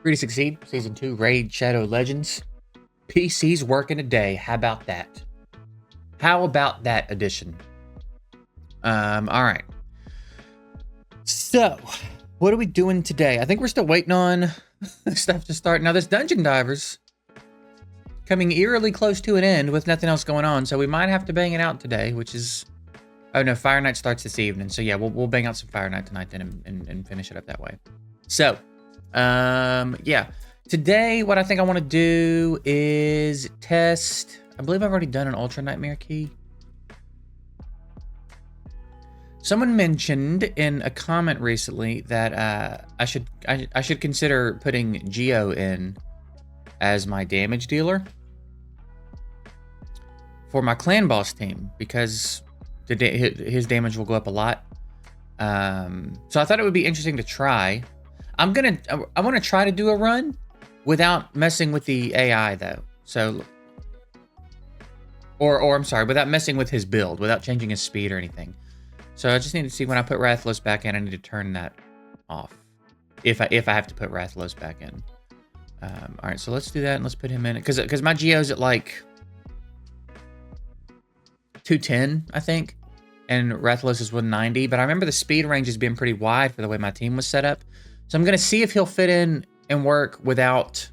Free to Succeed, Season 2, Raid Shadow Legends. PC's working a day. How about that? How about that edition? Alright. So, what are we doing today? I think we're still waiting on stuff to start. Now, this Dungeon Divers coming eerily close to an end with nothing else going on, so we might have to bang it out today, which is... Oh no, Fire Night starts this evening, so yeah, we'll bang out some Fire Night tonight then and finish it up that way. So, yeah. Today, what I think I want to do is test... I believe I've already done an Ultra Nightmare key. Someone mentioned in a comment recently that I should consider putting Geo in as my damage dealer for my clan boss team because his damage will go up a lot. So I thought it would be interesting to try. I want to try to do a run without messing with the AI though. So, or I'm sorry, without messing with his build, without changing his speed or anything. So I just need to see when I put Rathalos back in, I need to turn that off. If I have to put Rathalos back in. All right, so let's do that and let's put him in it. Because my Geo's at like 210, I think. And Rathalos is 190. But I remember the speed range has been pretty wide for the way my team was set up. So I'm going to see if he'll fit in and work without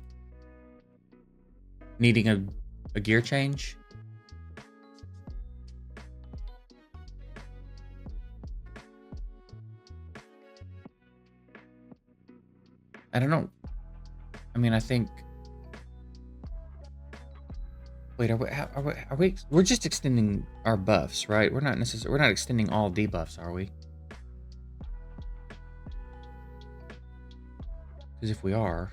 needing a gear change. I don't know. I mean, I think... Wait, are we... We're just extending our buffs, right? We're not extending all debuffs, are we? Because if we are...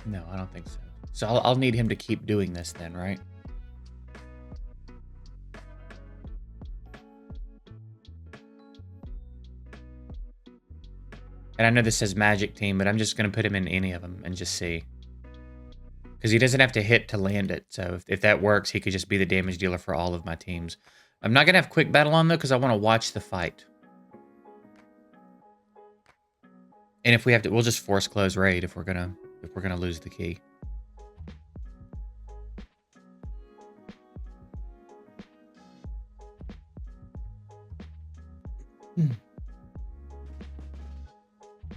No, I don't think so. So I'll need him to keep doing this then, right? And I know this says magic team, but I'm just going to put him in any of them and just see. Because he doesn't have to hit to land it. So if that works, he could just be the damage dealer for all of my teams. I'm not going to have quick battle on though, because I want to watch the fight. And if we have to, we'll just force close raid if we're gonna lose the key.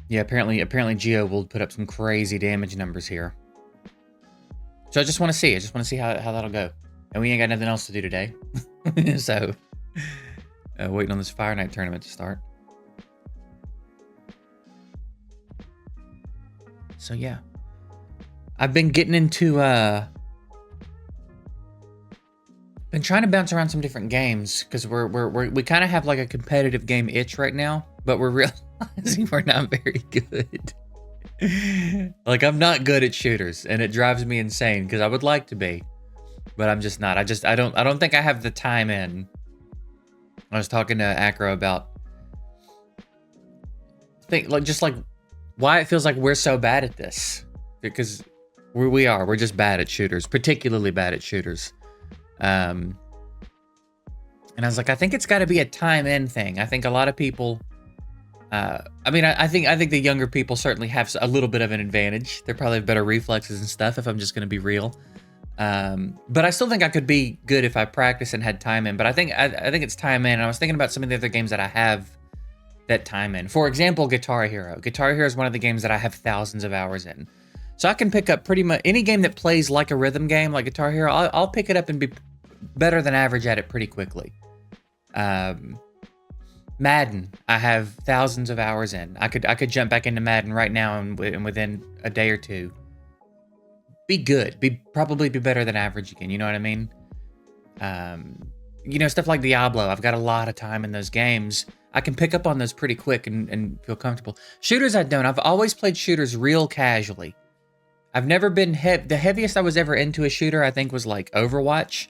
Yeah, apparently Geo will put up some crazy damage numbers here. So I just want to see. How that'll go. And we ain't got nothing else to do today. So, waiting on this Fire Night tournament to start. So yeah. I've been getting into, been trying to bounce around some different games because we kind of have like a competitive game itch right now, but we're realizing we're not very good. Like I'm not good at shooters, and it drives me insane because I would like to be, but I'm just not. I don't think I have the time in. I was talking to Acro about why it feels like we're so bad at this, because we're just bad at shooters, particularly bad at shooters. And I was like, I think it's got to be a time in thing. I think a lot of people, I mean, I think the younger people certainly have a little bit of an advantage. They probably have better reflexes and stuff, if I'm just going to be real. But I still think I could be good if I practice and had time in. But I think it's time in. And I was thinking about some of the other games that I have that time in. For example, Guitar Hero. Guitar Hero is one of the games that I have thousands of hours in. So I can pick up pretty much any game that plays like a rhythm game, like Guitar Hero. I'll pick it up and be better than average at it pretty quickly. Madden, I have thousands of hours in. I could jump back into Madden right now and within a day or two be good. Probably be better than average again. You know what I mean? You know, stuff like Diablo. I've got a lot of time in those games. I can pick up on those pretty quick and feel comfortable. Shooters, I don't. I've always played shooters real casually. I've never been the heaviest I was ever into a shooter, I think, was like Overwatch.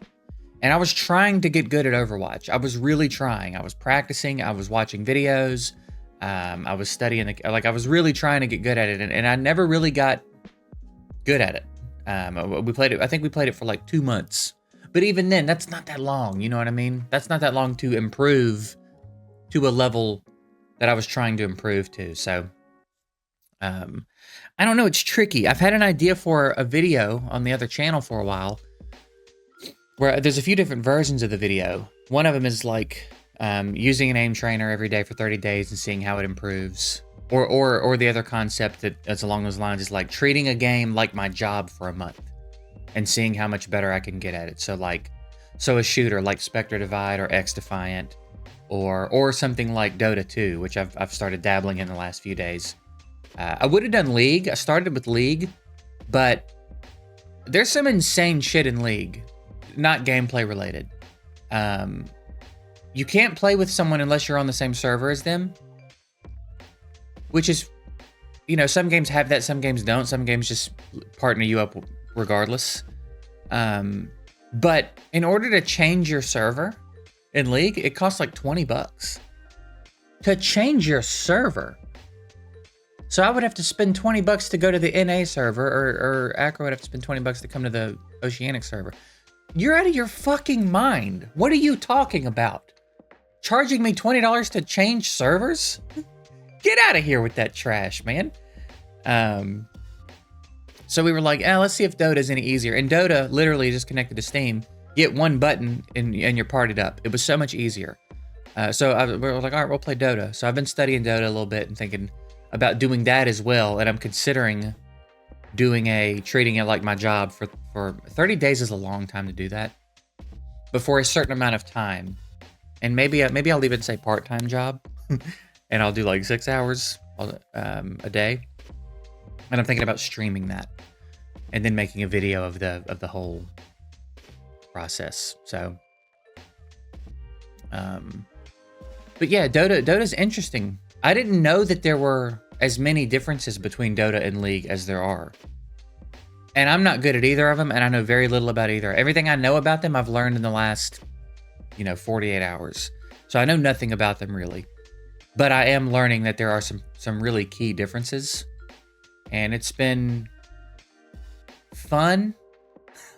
And I was trying to get good at Overwatch. I was really trying. I was practicing. I was watching videos. I was studying. I was really trying to get good at it. And I never really got good at it. We played it. I think we played it for like 2 months. But even then, that's not that long. You know what I mean? That's not that long to improve to a level that I was trying to improve to. So, I don't know. It's tricky. I've had an idea for a video on the other channel for a while, where there's a few different versions of the video. One of them is like using an aim trainer every day for 30 days and seeing how it improves. Or the other concept that's along those lines is like treating a game like my job for a month and seeing how much better I can get at it. So a shooter like Spectre Divide or X Defiant, or something like Dota 2, which I've started dabbling in the last few days. I would have done League. I started with League, but there's some insane shit in League, not gameplay related. You can't play with someone unless you're on the same server as them, which is, you know, some games have that, some games don't. Some games just partner you up regardless. But in order to change your server in League, it costs like $20 to change your server. So I would have to spend $20 to go to the NA server, or Acro would have to spend $20 to come to the Oceanic server. You're out of your fucking mind. What are you talking about? Charging me $20 to change servers? Get out of here with that trash, man. So we were like, let's see if Dota is any easier. And Dota literally just connected to Steam. You hit one button and you're partied up. It was so much easier. So we were like, all right, we'll play Dota. So I've been studying Dota a little bit and thinking about doing that as well. And I'm considering treating it like my job for 30 days is a long time to do that. But for a certain amount of time. And maybe I'll even say part-time job. And I'll do like 6 hours a day. And I'm thinking about streaming that. And then making a video of the whole process. So but yeah, Dota's interesting. I didn't know that there were as many differences between Dota and League as there are. And I'm not good at either of them, and I know very little about either. Everything I know about them, I've learned in the last, 48 hours. So I know nothing about them really. But I am learning that there are some really key differences. And it's been fun.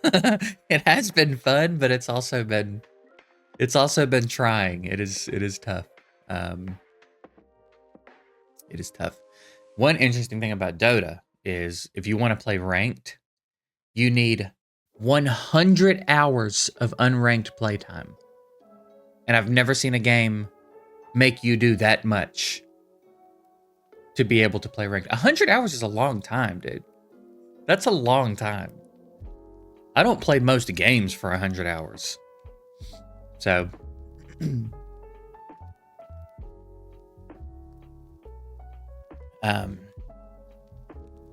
It has been fun, but it's also been trying. It is tough. It is tough. One interesting thing about Dota is if you want to play ranked, you need 100 hours of unranked playtime. And I've never seen a game make you do that much to be able to play ranked. 100 hours is a long time, dude. That's a long time. I don't play most games for 100 hours. So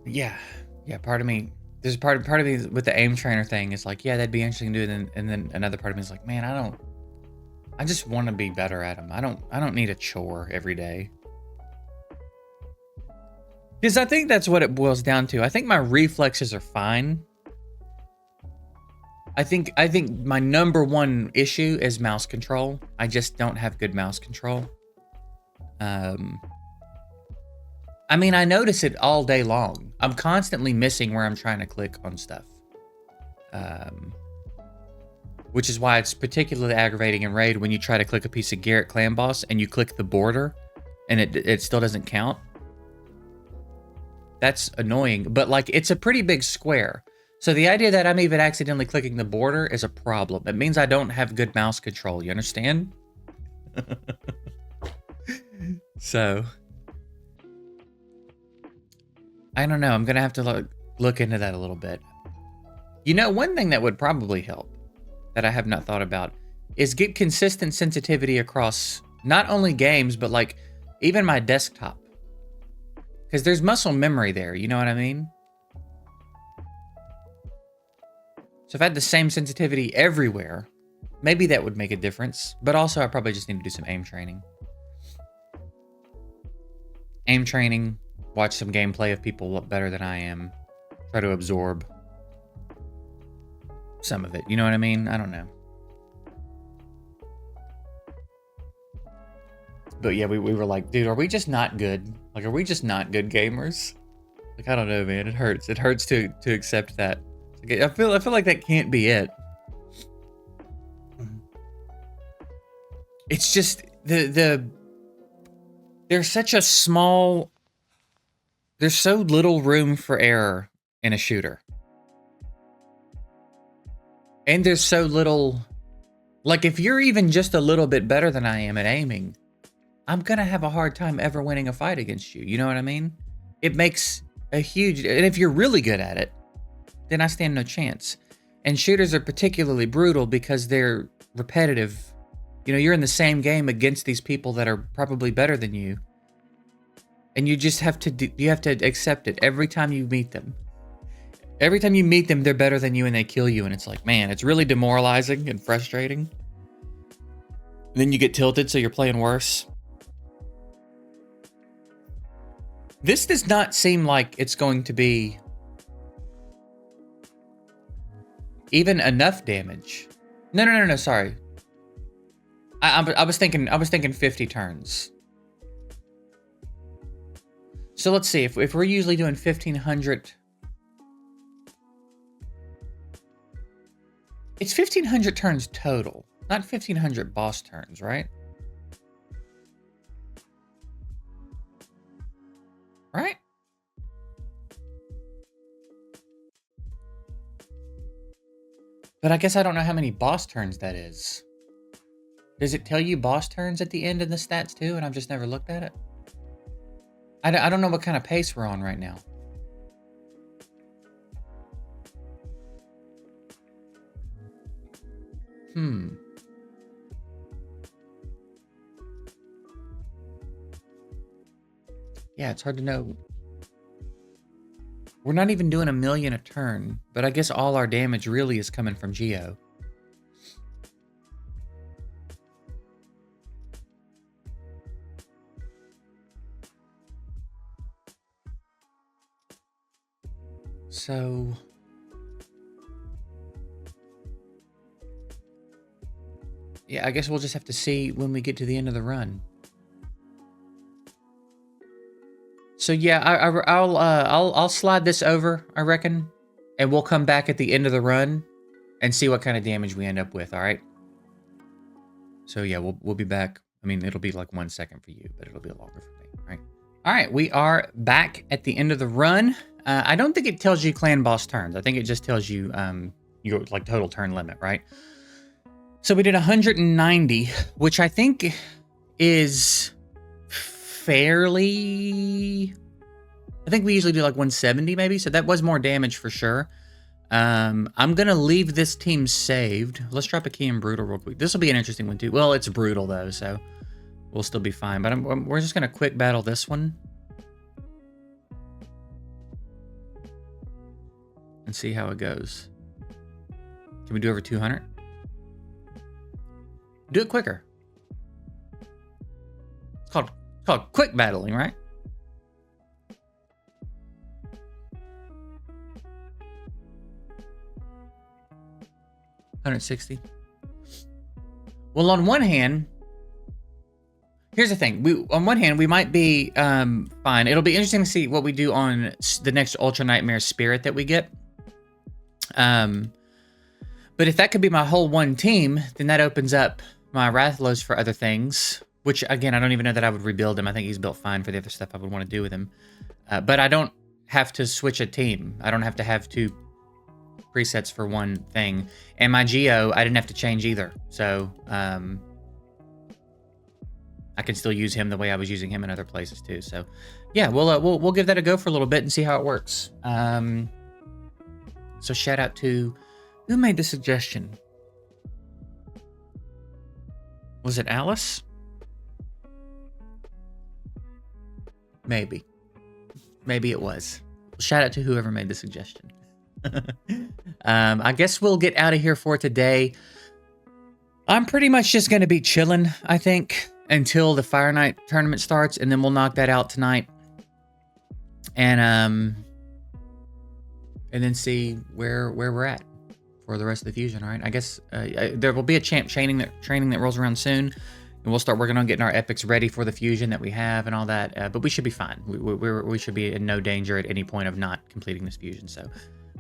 yeah, part of me, there's part of me with the aim trainer thing is like, yeah, that'd be interesting to do. And then another part of me is like, man, I just want to be better at them. I don't need a chore every day. Because I think that's what it boils down to. I think my reflexes are fine. I think my number one issue is mouse control. I just don't have good mouse control. I mean, I notice it all day long. I'm constantly missing where I'm trying to click on stuff. Which is why it's particularly aggravating in Raid when you try to click a piece of Garrett Clan Boss and you click the border and it still doesn't count. That's annoying, but like it's a pretty big square. So the idea that I'm even accidentally clicking the border is a problem. It means I don't have good mouse control, you understand? So I don't know, I'm gonna have to look into that a little bit. One thing that would probably help that I have not thought about is get consistent sensitivity across not only games, but like even my desktop. Because there's muscle memory there, you know what I mean? So if I had the same sensitivity everywhere, maybe that would make a difference. But also I probably just need to do some aim training. Aim training, watch some gameplay of people better than I am. Try to absorb some of it, you know what I mean? I don't know. But yeah, we were like, dude, are we just not good? Like, are we just not good gamers? Like, I don't know, man. It hurts. It hurts to accept that. I feel like that can't be it. It's just there's so little room for error in a shooter. And there's so little, like, if you're even just a little bit better than I am at aiming, I'm gonna have a hard time ever winning a fight against you. You know what I mean? It makes a huge, and if you're really good at it, then I stand no chance. And shooters are particularly brutal because they're repetitive. You know, you're in the same game against these people that are probably better than you. And you just have to accept it every time you meet them. Every time you meet them, they're better than you and they kill you. And it's like, man, it's really demoralizing and frustrating. And then you get tilted, so you're playing worse. This does not seem like it's going to be even enough damage. No, sorry. I was thinking 50 turns. So let's see, if we're usually doing 1,500... It's 1,500 turns total, not 1,500 boss turns, right? Right? But I guess I don't know how many boss turns that is. Does it tell you boss turns at the end in the stats too, and I've just never looked at it? I don't know what kind of pace we're on right now. Yeah, it's hard to know. We're not even doing 1 million a turn, but I guess all our damage really is coming from Geo. So... yeah, I guess we'll just have to see when we get to the end of the run. So yeah, I'll slide this over, I reckon, and we'll come back at the end of the run and see what kind of damage we end up with. All right. So yeah, we'll be back. I mean, it'll be like 1 second for you, but it'll be longer for me. All right. All right, we are back at the end of the run. I don't think it tells you clan boss turns. I think it just tells you your like total turn limit, right? So we did 190, which I think is fairly... I think we usually do like 170 maybe, so that was more damage for sure. I'm going to leave this team saved. Let's drop a key in Brutal real quick. This will be an interesting one too. Well, it's Brutal though, so we'll still be fine. But we're just going to quick battle this one. And see how it goes. Can we do over 200? Do it quicker. It's called quick battling, right? $160. Well, on one hand, here's the thing. On one hand, we might be fine. It'll be interesting to see what we do on the next Ultra Nightmare Spirit that we get. But if that could be my whole one team, then that opens up my Rathlos for other things, which, again, I don't even know that I would rebuild him. I think he's built fine for the other stuff I would want to do with him. But I don't have to switch a team. I don't have to have 2 presets for one thing. And my Geo, I didn't have to change either. So, I can still use him the way I was using him in other places too. So, yeah, we'll give that a go for a little bit and see how it works. So shout out to... who made the suggestion? Was it Alice? Maybe. Maybe it was. Shout out to whoever made the suggestion. I guess we'll get out of here for today. I'm pretty much just going to be chilling, I think, until the Fire Night tournament starts, and then we'll knock that out tonight. And then see where we're at for the rest of the fusion. All right, I guess there will be a champ training that rolls around soon, and we'll start working on getting our epics ready for the fusion that we have and all that. But we should be fine. We should be in no danger at any point of not completing this fusion. So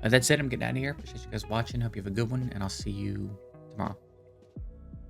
That's it. I'm getting out of here. Appreciate you guys watching. Hope you have a good one, and I'll see you tomorrow.